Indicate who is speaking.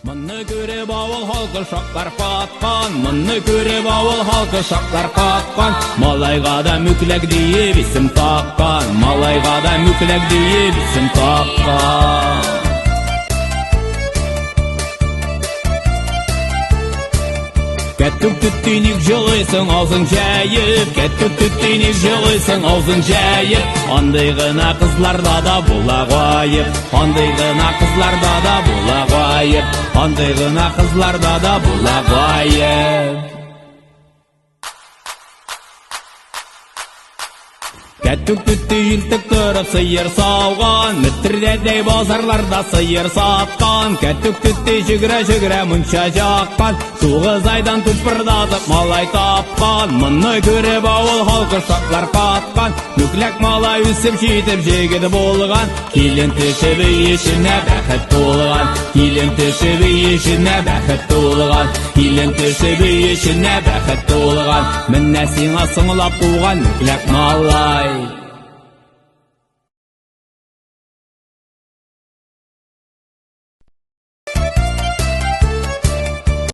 Speaker 1: Мұны көріп ауыл халқы шоқлар қатқан, мұны көріп ауыл халқы шоқлар қатқан. Малайға да мүкләк дейіп ісім таққан, малайға да мүкләк дейіп ісім таққан. Кәттік түттейнік жылайсың аузың жәйіп, кәттік түттейнік жылайсың аузың жәйіп. Андай ғына қызларда да бола ғайып, андай ғына қызларда да бола ғайып, андай ғына қызларда да бола ғайып. Кәттік түттей елтік тұрып сыйыр сауған, мүттірдей базарларда сыйыр сатқан. Кәттік түттей жүгірі мұнша жаққан, тоғыз айдан тұшпырдатып малай тапқан. Мұны көріп ауыл халқы шоқлар қатқан, мүкләк малай өсіп жетіп жегіді болған. Келін түшібі ешіне бәқіт толған, келін түшібі ешіне бәқіт толған, келін түшібі ешіне бәқіт толған. Міннә сиңа сыңлап туған мүкләк малай.